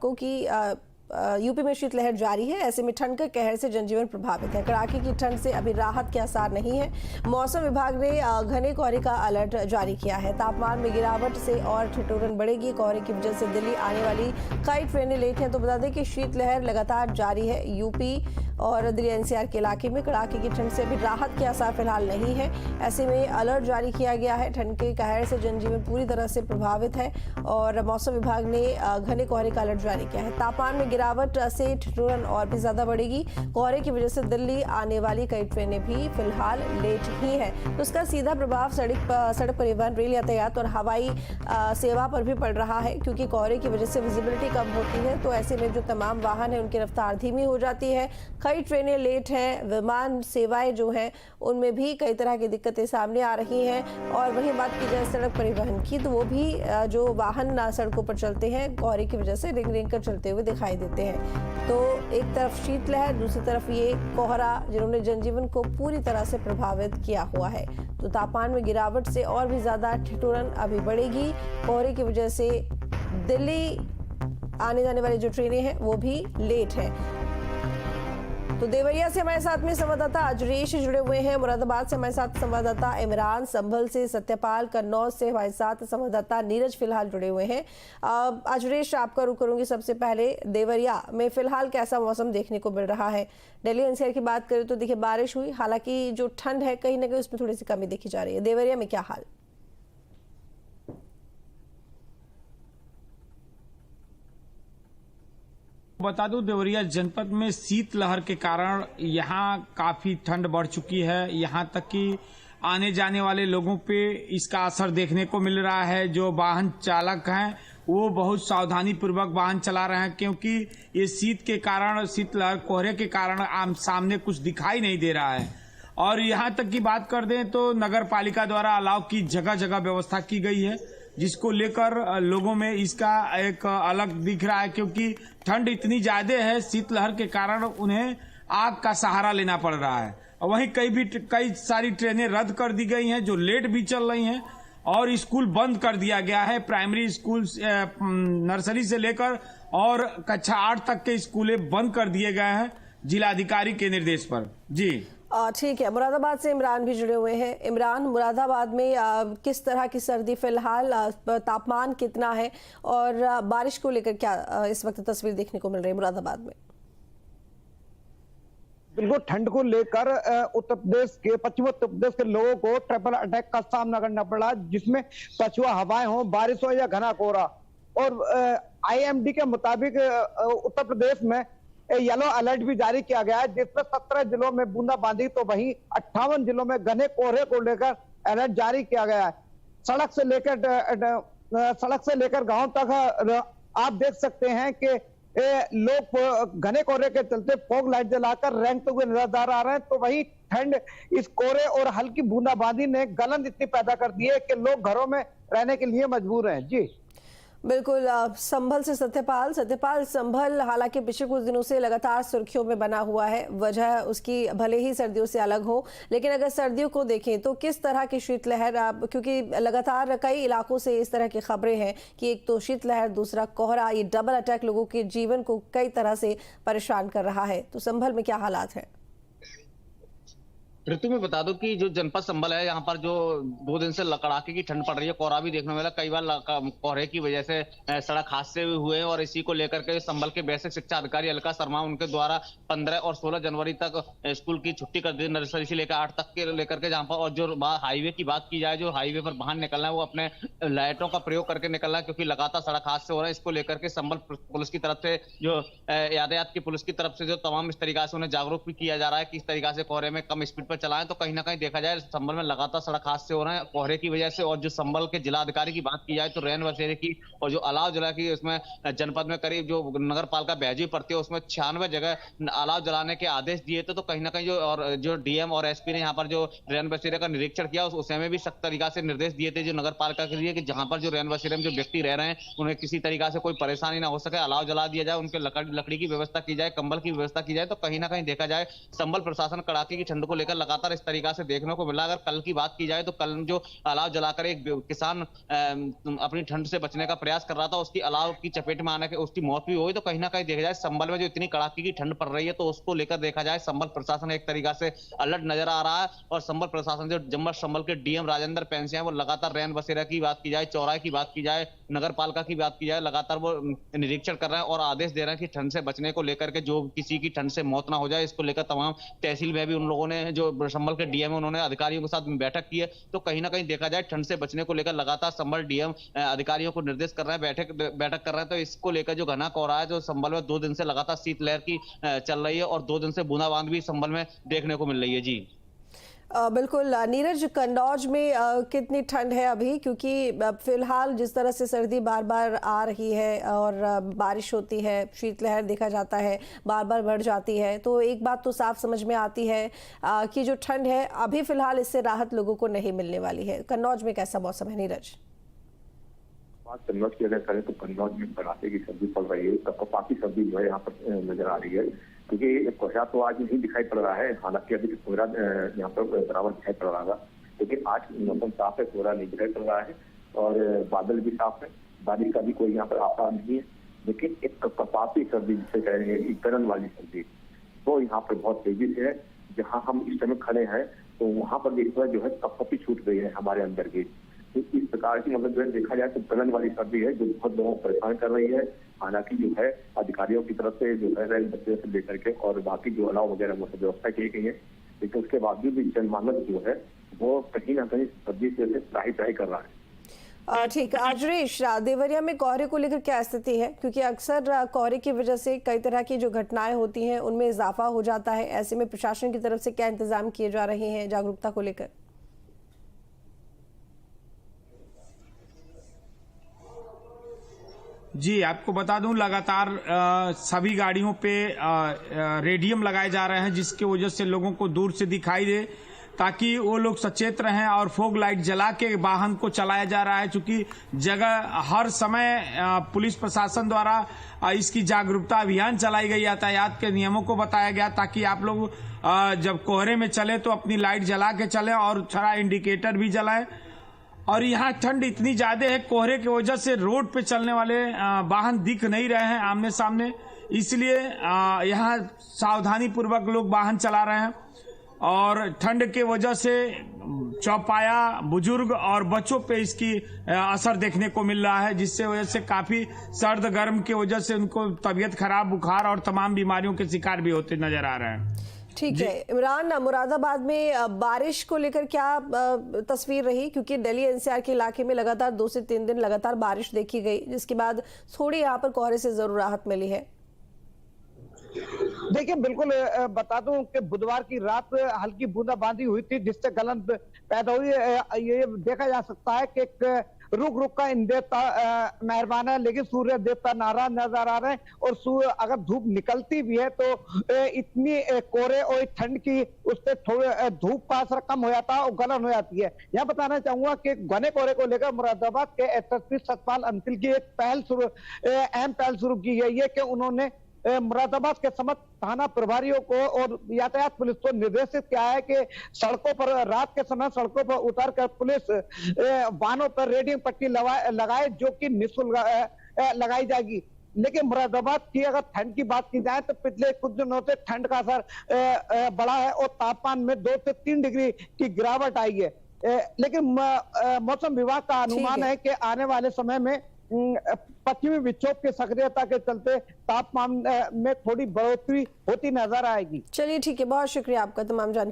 आपको कि यूपी में शीतलहर जारी है। ऐसे में ठंड के कहर से जनजीवन प्रभावित है। कड़ाके की ठंड से अभी राहत के आसार नहीं है। मौसम विभाग ने घने कोहरे का अलर्ट जारी किया है। तापमान में गिरावट से और ठिठुरन बढ़ेगी। कोहरे की वजह से दिल्ली आने वाली कई ट्रेनें लेट हैं। तो बता दें कि शीतलहर लगातार जारी है। यूपी और दिल्ली एनसीआर के इलाके में कड़ाके की ठंड से अभी राहत के आसार फिलहाल नहीं है। ऐसे में अलर्ट जारी किया गया है। ठंड के कहर से जनजीवन पूरी तरह से प्रभावित है और मौसम विभाग ने घने कोहरे का अलर्ट जारी किया है। तापमान में गिरावट से ठिठुरन और भी ज्यादा बढ़ेगी। कोहरे की वजह से दिल्ली आने वाली कई ट्रेनें भी फिलहाल लेट ही हैं। तो इसका सीधा प्रभाव सड़क परिवहन, रेल यातायात और हवाई सेवा पर भी पड़ रहा है, क्योंकि कोहरे की वजह से विजिबिलिटी कम होती है। तो ऐसे में जो तमाम वाहन है उनकी रफ्तार धीमी हो जाती है। कई ट्रेनें लेट हैं। विमान सेवाएं जो हैं उनमें भी कई तरह की दिक्कतें सामने आ रही हैं। और वहीं बात की जाए सड़क परिवहन की, तो वो भी जो वाहन सड़कों पर चलते हैं कोहरे की वजह से रिंग रिंग कर चलते हुए दिखाई देते हैं। तो एक तरफ शीतलहर, दूसरी तरफ ये कोहरा, जिन्होंने जनजीवन को पूरी तरह से प्रभावित किया हुआ है। तो तापमान में गिरावट से और भी ज्यादा ठिठुरन अभी बढ़ेगी। कोहरे की वजह से दिल्ली आने जाने वाली जो ट्रेनें हैं वो भी लेट हैं। तो देवरिया से हमारे साथ में संवाददाता अजरेश जुड़े हुए हैं। मुरादाबाद से हमारे साथ संवाददाता इमरान, संभल से सत्यपाल, कन्नौज से हमारे साथ संवाददाता नीरज फिलहाल जुड़े हुए हैं। अजरेश, आपका रुख करूंगी सबसे पहले। देवरिया में फिलहाल कैसा मौसम देखने को मिल रहा है? दिल्ली एनसीआर की बात करें तो देखिए बारिश हुई, हालांकि जो ठंड है कहीं ना कहीं उसमें थोड़ी सी कमी देखी जा रही है। देवरिया में क्या हाल? बता दूं, देवरिया जनपद में शीतलहर के कारण यहां काफी ठंड बढ़ चुकी है। यहां तक कि आने जाने वाले लोगों पे इसका असर देखने को मिल रहा है। जो वाहन चालक हैं वो बहुत सावधानी पूर्वक वाहन चला रहे हैं, क्योंकि ये शीत के कारण, शीतलहर कोहरे के कारण आम सामने कुछ दिखाई नहीं दे रहा है। और यहां तक की बात कर दें तो नगर पालिका द्वारा अलाव की जगह जगह व्यवस्था की गई है, जिसको लेकर लोगों में इसका एक अलग दिख रहा है, क्योंकि ठंड इतनी ज्यादा है शीतलहर के कारण उन्हें आग का सहारा लेना पड़ रहा है। वहीं कई सारी ट्रेनें रद्द कर दी गई हैं जो लेट भी चल रही हैं, और स्कूल बंद कर दिया गया है। प्राइमरी स्कूल नर्सरी से लेकर और कक्षा 8 तक के स्कूलें बंद कर दिए गए हैं जिलाधिकारी के निर्देश पर। जी ठीक है। मुरादाबाद से इमरान भी जुड़े हुए हैं। इमरान, मुरादाबाद में किस तरह की सर्दी फिलहाल, तापमान कितना है और बारिश को लेकर क्या इस वक्त तस्वीर देखने को मिल रही है मुरादाबाद में? बिल्कुल, ठंड को लेकर उत्तर प्रदेश के, पश्चिमी उत्तर प्रदेश के लोगों को ट्रिपल अटैक का सामना करना पड़ा, जिसमें पछुआ हवाएं हो, बारिश हो या घना कोहरा। और आईएमडी के मुताबिक उत्तर प्रदेश में येलो अलर्ट भी जारी किया गया है, जिसमें 17 जिलों में बूंदाबांदी, तो वहीं 58 जिलों में घने कोहरे को लेकर अलर्ट जारी किया गया है। सड़क से लेकर गांव तक आप देख सकते हैं कि लोग घने कोहरे के चलते फॉग लाइट जलाकर रेंगते हुए नजर आ रहे हैं। तो वहीं ठंड, इस कोहरे और हल्की बूंदाबांदी ने गलन इतनी पैदा कर दी है कि लोग घरों में रहने के लिए मजबूर हैं। जी बिल्कुल। संभल से सत्यपाल, संभल हालांकि पिछले कुछ दिनों से लगातार सुर्खियों में बना हुआ है। वजह उसकी भले ही सर्दियों से अलग हो, लेकिन अगर सर्दियों को देखें तो किस तरह की शीतलहर, क्योंकि लगातार कई इलाकों से इस तरह की खबरें हैं कि एक तो शीतलहर, दूसरा कोहरा, ये डबल अटैक लोगों के जीवन को कई तरह से परेशान कर रहा है। तो संभल में क्या हालात है? ऋतु में बता दो कि जो जनपद संभल है, यहाँ पर जो 2 दिन से कड़ाके की ठंड पड़ रही है, कोहरा भी देखने वाला, कई बार कोहरे की वजह से सड़क हादसे भी हुए हैं। और इसी को लेकर के संभल के बेसिक शिक्षा अधिकारी अलका शर्मा, उनके द्वारा 15 और 16 जनवरी तक स्कूल की छुट्टी कर दी, नर्सरी से लेकर 8 तक के लेकर के, जहाँ पर। और जो हाईवे की बात की जाए, जो हाईवे पर बाहर निकलना है वो अपने लाइटों का प्रयोग करके निकलना है, क्योंकि लगातार सड़क हादसे हो रहे हैं। इसको लेकर के संभल पुलिस की तरफ से, जो यातायात की पुलिस की तरफ से, जो तमाम इस तरीका से उन्हें जागरूक भी किया जा रहा है कि इस तरीका से कोहरे में कम स्पीड पर चलाएं। तो कहीं ना कहीं देखा जाए संभल में लगातार सड़क हादसे हो रहे हैं कोहरे की वजह से। और जो संभल के जिलाधिकारी की बात की जाए तो रेन बसेरे की, और जो अलाव जला की, उसमें जनपद में करीब जो नगर पालिका बहजी पड़ती है उसमें 96 जगह अलाव जलाने के आदेश दिए थे। तो कहीं ना कहीं जो डीएम और एसपी ने यहाँ पर जो रेन बसेरे का निरीक्षण किया, उस समय भी सख्त तरीका से निर्देश दिए थे जो नगर पालिका के लिए, कि जहां पर जो रेन बसेरे में जो व्यक्ति रह रहे हैं उन्हें किसी तरीका से कोई परेशानी ना हो सके, अलाव जला दिया जाए, उनके लकड़ी की व्यवस्था की जाए, कंबल की व्यवस्था की जाए। तो कहीं ना कहीं देखा जाए संभल प्रशासन कड़ाके की ठंड को लेकर लगातार इस तरीका से देखने को मिला। अगर कल की बात की जाए तो कल जो अलाव जलाकर एक किसान अपनी ठंड से बचने का प्रयास कर रहा था, उसकी अलाव की चपेट में आने के उसकी मौत भी हुई। तो कहीं ना कहीं देखा जाए संभल में जो इतनी कड़ाके की ठंड पड़ रही है, तो उसको लेकर देखा जाए संभल प्रशासन एक तरीका से अलर्ट नजर आ रहा है। और संभल प्रशासन जो संभल के डीएम राजेंद्र पैंसिया वो लगातार रैन बसेरा की बात की जाए, चौराहे की बात की जाए, नगर पालिका की बात की जाए, लगातार वो निरीक्षण कर रहे हैं और आदेश दे रहे हैं कि ठंड से बचने को लेकर के जो किसी की ठंड से मौत ना हो जाए, इसको लेकर तमाम तहसील में भी उन लोगों ने जो संभल के डीएम उन्होंने अधिकारियों के साथ बैठक की है। तो कहीं ना कहीं देखा जाए ठंड से बचने को लेकर लगातार संभल डीएम अधिकारियों को निर्देश कर रहे हैं, बैठक कर रहे हैं। तो इसको लेकर जो घना कोहरा है जो संभल में 2 दिन से लगातार शीतलहर की चल रही है और 2 दिन से बूंदाबांद भी संभल में देखने को मिल रही है। जी बिल्कुल नीरज, कन्नौज में कितनी ठंड है अभी? क्योंकि फिलहाल जिस तरह से सर्दी बार बार आ रही है और बारिश होती है, शीतलहर देखा जाता है बार बार बढ़ जाती है, तो एक बात तो साफ समझ में आती है कि जो ठंड है अभी फिलहाल इससे राहत लोगों को नहीं मिलने वाली है। कन्नौज में कैसा मौसम है नीरज? कन्नौज की अगर करें तो कन्नौज में कड़ाके की सर्दी पड़ रही है, कपाती सर्दी जो है यहाँ पर नजर आ रही है। क्योंकि कोहरा तो आज नहीं दिखाई पड़ रहा है, हालांकि अभी कोहरा यहाँ पर बराबर दिखाई पड़ रहा था, लेकिन आज मौसम साफ है, कोहरा नहीं दिखाई पड़ रहा है और बादल भी साफ है, बारिश का भी कोई यहाँ पर आसार नहीं है। लेकिन एक कपाती सर्दी जिसे कह रहे हैं, गलन वाली सर्दी, तो यहाँ पर बहुत तेजी से है। जहाँ हम इस समय खड़े हैं तो वहां पर इस बार जो है कपकपी छूट गई है हमारे अंदर की। तो इस प्रकार की मतलब जो है देखा जाए तो गलन वाली सर्दी है जो बहुत लोगों को परेशान कर रही है। हालांकि जो है अधिकारियों की तरफ से जो है रैन बसेरे से लेकर के और बाकी जो अलाव वगैरह वो सब व्यवस्था की गई है, लेकिन उसके बावजूद भी जनमानस जो है वो कहीं ना कहीं सर्दी से त्राही कर रहा है। ठीक, आजरेश, देवरिया में कोहरे को लेकर क्या स्थिति है? क्योंकि अक्सर कोहरे की वजह से कई तरह की जो घटनाएं होती हैं उनमें इजाफा हो जाता है। ऐसे में प्रशासन की तरफ से क्या इंतजाम किए जा रहे हैं जागरूकता को लेकर? जी आपको बता दूं, लगातार सभी गाड़ियों पे रेडियम लगाए जा रहे हैं, जिसकी वजह से लोगों को दूर से दिखाई दे, ताकि वो लोग सचेत रहें। और फोग लाइट जला के वाहन को चलाया जा रहा है, क्योंकि जगह हर समय पुलिस प्रशासन द्वारा इसकी जागरूकता अभियान चलाई गई, यातायात के नियमों को बताया गया, ताकि आप लोग जब कोहरे में चले तो अपनी लाइट जला के चले और थोड़ा इंडिकेटर भी जलाएं। और यहाँ ठंड इतनी ज्यादा है, कोहरे की वजह से रोड पे चलने वाले वाहन दिख नहीं रहे हैं आमने सामने, इसलिए यहाँ सावधानी पूर्वक लोग वाहन चला रहे हैं। और ठंड के वजह से चौपाया, बुजुर्ग और बच्चों पे इसकी असर देखने को मिल रहा है, जिससे वजह से काफी सर्द गर्म की वजह से उनको तबीयत खराब, बुखार और तमाम बीमारियों के शिकार भी होते नजर आ रहे हैं। ठीक है इमरान, मुरादाबाद में बारिश को लेकर क्या तस्वीर रही? क्योंकि दिल्ली एनसीआर के इलाके में लगातार 2 से 3 दिन लगातार बारिश देखी गई, जिसके बाद थोड़ी यहाँ पर कोहरे से जरूर राहत मिली है। देखिए बिल्कुल बता दूं कि बुधवार की रात हल्की बूंदाबांदी हुई थी, जिससे गलन पैदा हुई। ये देखा जा सकता है कि एक रुक रुक का इन देवता मेहरबान है, लेकिन सूर्य देवता नाराज नजर आ रहे हैं। और अगर धूप निकलती भी है तो इतनी कोहरे और ठंड की उससे थोड़े धूप का असर कम हो जाता है और गलन हो जाती है। यहाँ बताना चाहूंगा कि घने कोहरे को लेकर मुरादाबाद के एसएसपी सतपाल अंतिल की एक अहम पहल शुरू की गई है कि उन्होंने मुरादाबाद के समस्त थाना प्रभारियों को और यातायात पुलिस को निर्देशित किया है कि सड़कों पर रात के समय सड़कों पर उतरकर पुलिस वाहनों पर रेडियम पट्टी लगाए, जो कि निःशुल्क लगाई जाएगी। लेकिन मुरादाबाद की अगर ठंड की बात की जाए तो पिछले कुछ दिनों से ठंड का असर बढ़ा है और तापमान में 2 से 3 डिग्री की गिरावट आई है। लेकिन मौसम विभाग का अनुमान है कि आने वाले समय में पश्चिमी विक्षोभ की सक्रियता के चलते तापमान में थोड़ी बढ़ोतरी होती नजर आएगी। चलिए ठीक है, बहुत शुक्रिया आपका तमाम जानकारी।